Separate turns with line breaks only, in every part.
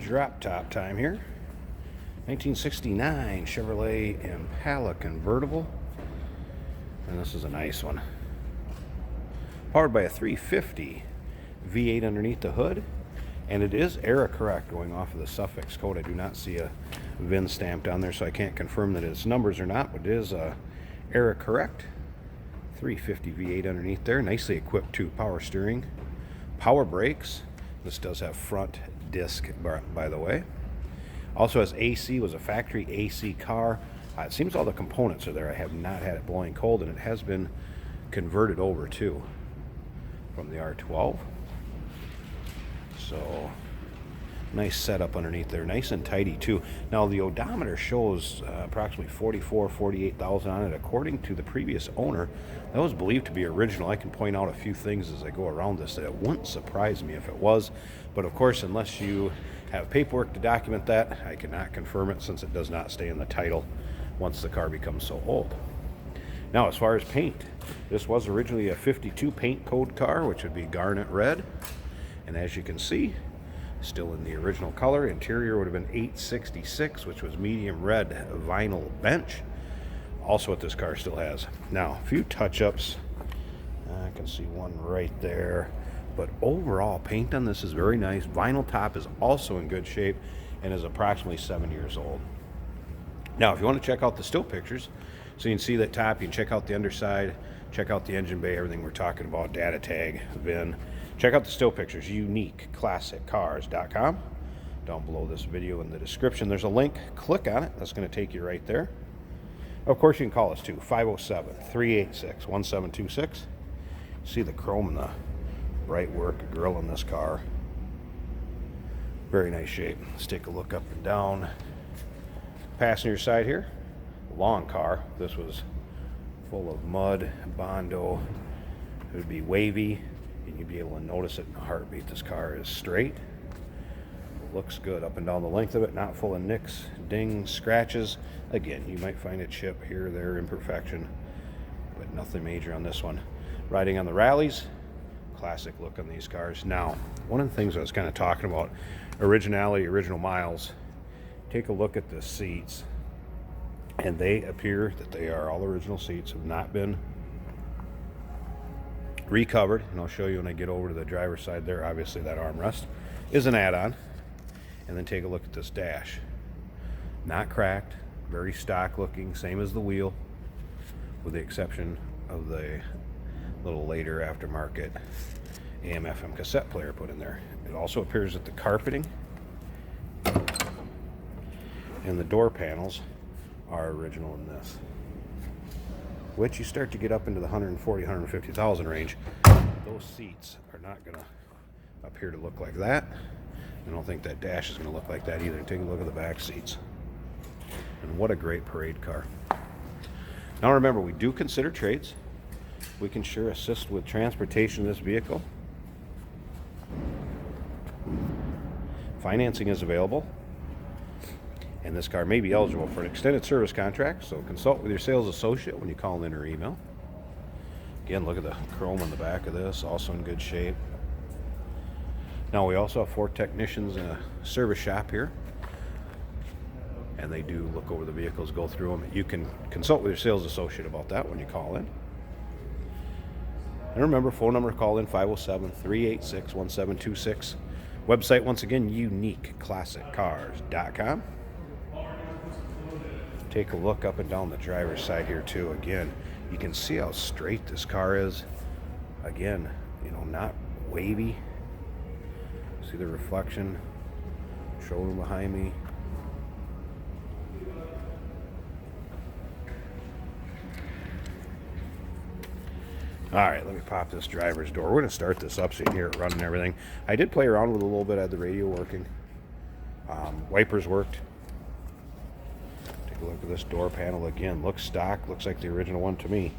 drop top time here. 1969 Chevrolet Impala Convertible. And this is a nice one. Powered by a 350 V8 underneath the hood. And it is era correct going off of the suffix code. I do not see a VIN stamped on there, so I can't confirm that it's numbers or not, but it is era correct. 350 V8 underneath there. Nicely equipped too. Power steering, power brakes. This does have front disc, by the way. Also has AC, was a factory AC car. It seems all the components are there. I have not had it blowing cold, and it has been converted over too from the R12. So nice setup underneath there, nice and tidy too. Now the odometer shows approximately 48,000 on it. According to the previous owner, that was believed to be original. I can point out a few things as I go around this that it wouldn't surprise me if it was, but of course, unless you have paperwork to document that, I cannot confirm it since it does not stay in the title once the car becomes so old. Now, as far as paint, this was originally a 52 paint code car, which would be garnet red. And as you can see, still in the original color. Interior would have been 866, which was medium red vinyl bench. Also what this car still has. Now, a few touch-ups. I can see one right there. But overall, paint on this is very nice. Vinyl top is also in good shape and is approximately 7 years old. Now, if you want to check out the still pictures, so you can see that top, you can check out the underside, check out the engine bay, everything we're talking about, data tag, VIN. Check out the still pictures, uniqueclassiccars.com. Down below this video in the description, there's a link. Click on it. That's going to take you right there. Of course, you can call us too, 507-386-1726. See the chrome and the bright work grill in this car. Very nice shape. Let's take a look up and down. Passenger side here, long car. This was full of mud, Bondo. It would be wavy, and you'd be able to notice it in a heartbeat. This car is straight. Looks good up and down the length of it, not full of nicks, dings, scratches. Again, you might find a chip here or there, imperfection, but nothing major on this one. Riding on the rallies, classic look on these cars. Now, one of the things I was kind of talking about, originality, original miles, take a look at the seats, and they appear that they are all original seats, have not been recovered, and I'll show you when I get over to the driver's side there. Obviously that armrest is an add-on. And then take a look at this dash. Not cracked, very stock looking, same as the wheel, with the exception of the little later aftermarket AM/FM cassette player put in there. It also appears that the carpeting and the door panels are original in this, which you start to get up into the 140, 150,000 range. Those seats are not going to appear to look like that. I don't think that dash is going to look like that either. Take a look at the back seats. And what a great parade car. Now remember, we do consider trades. We can sure assist with transportation of this vehicle. Financing is available. And this car may be eligible for an extended service contract, so consult with your sales associate when you call in or email. Again, look at the chrome on the back of this, also in good shape. Now, we also have 4 technicians in a service shop here, and they do look over the vehicles, go through them. You can consult with your sales associate about that when you call in. And remember, phone number to call in, 507-386-1726. Website, once again, uniqueclassiccars.com. Take a look up and down the driver's side here too. Again, you can see how straight this car is. Again, you know, not wavy. See the reflection, showroom behind me. All right, let me pop this driver's door. We're going to start this up so you can hear it running and everything. I did play around with it a little bit. I had the radio working. Wipers worked. Take a look at this door panel again. Looks stock. Looks like the original one to me.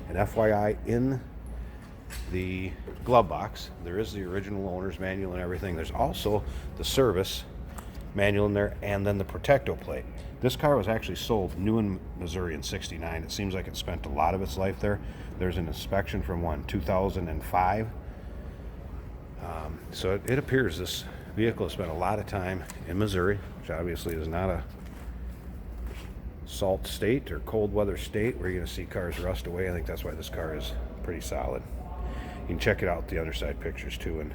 And FYI, in the glove box, there is the original owner's manual and everything. There's also the service manual in there, and then the Protecto plate. This car was actually sold new in Missouri in '69. It seems like it spent a lot of its life there. There's an inspection from 2005. So it appears this Vehicle has spent a lot of time in Missouri, which obviously is not a salt state or cold weather state where you're going to see cars rust away. I think that's why this car is pretty solid. You can check it out, the underside pictures too, and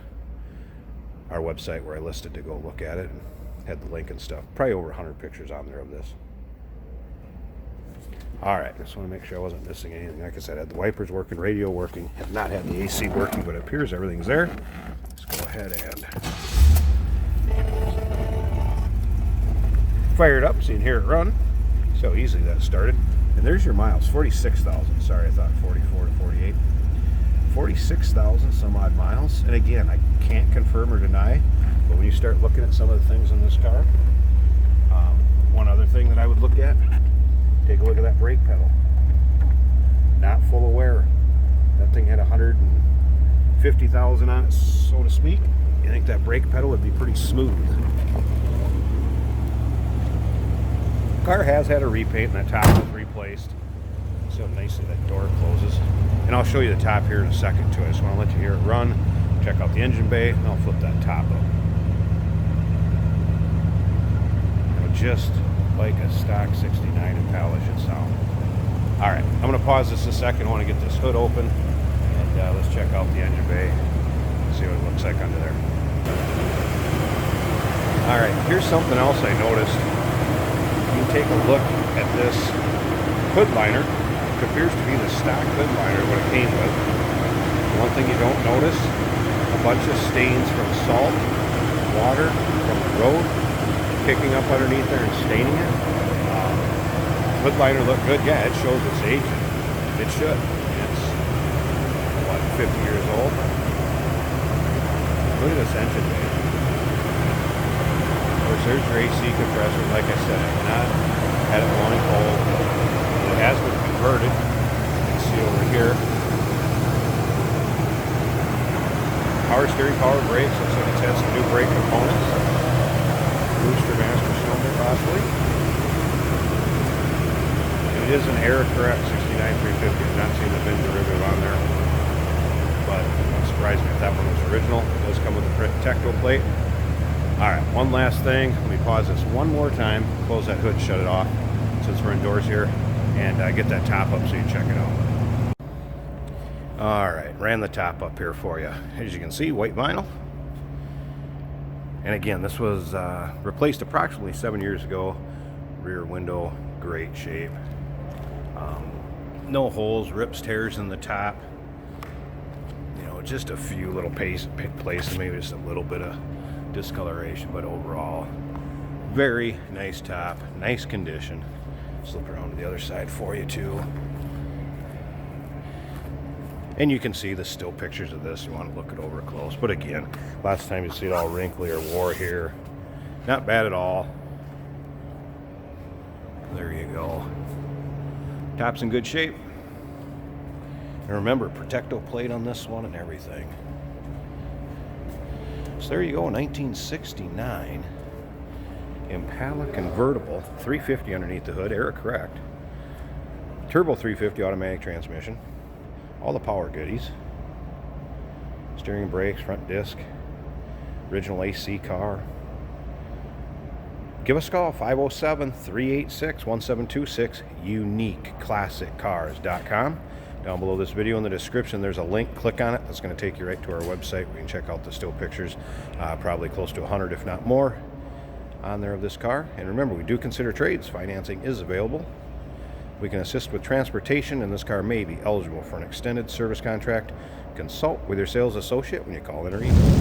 our website where I listed to go look at it and had the link and stuff. Probably over 100 pictures on there of this. All right, just want to make sure I wasn't missing anything. Like I said, I had the wipers working, radio working, have not had the AC working, but it appears everything's there. Let's go ahead and fire it up so you can hear it run. See how easily that started. And there's your miles, 46,000. Sorry, I thought 44 to 48. 46,000 some odd miles. And again, I can't confirm or deny, but when you start looking at some of the things in this car, one other thing that I would look at, take a look at that brake pedal. Not full of wear. That thing had 150,000 on it, so to speak. You think that brake pedal would be pretty smooth. The car has had a repaint and that top was replaced. See how nicely that door closes. And I'll show you the top here in a second too. I just want to let you hear it run. Check out the engine bay, and I'll flip that top up. Just like a stock 69 Impala should sound. All right, I'm going to pause this a second. I want to get this hood open, and let's check out the engine bay, see what it looks like under there. All right, here's something else I noticed. You can take a look at this hood liner. It appears to be the stock hood liner, what it came with. One thing you don't notice, a bunch of stains from salt, water, from the road, picking up underneath there and staining it. Hood liner looked good. Yeah, it shows its age. It should. It's, what, 50 years old? Look at this engine bay. Of course, there's your AC compressor. Like I said, I've not had it blowing cold. It has been converted. You can see over here. Power steering, power brakes. Looks like it's had some new brake components. Booster master cylinder possibly. And it is an error correct 69350. I've not seen the VIN derivative on there, but it wouldn't surprise me if that one was original. It does come with a Protecto plate. Alright, one last thing. Let me pause this one more time, close that hood, shut it off since we're indoors here, and get that top up so you can check it out. Alright, ran the top up here for you. As you can see, white vinyl. And again, this was replaced approximately 7 years ago. Rear window, great shape. No holes, rips, tears in the top. You know, just a few little places, maybe just a little bit of discoloration, but overall, very nice top, nice condition. Slip around to the other side for you too. And you can see the still pictures of this. You want to look it over close. But again, last time you see it all wrinkly or wore here. Not bad at all. There you go. Top's in good shape. And remember, Protecto plate on this one and everything. So there you go, 1969 Impala convertible, 350 underneath the hood, error correct. Turbo 350 automatic transmission. All the power goodies. Steering and brakes, front disc. Original AC car. Give us a call, 507-386-1726, uniqueclassiccars.com. Down below this video in the description, there's a link. Click on it. That's going to take you right to our website. We can check out the still pictures, probably close to 100, if not more, on there of this car. And remember, we do consider trades. Financing is available. We can assist with transportation, and this car may be eligible for an extended service contract. Consult with your sales associate when you call in or email.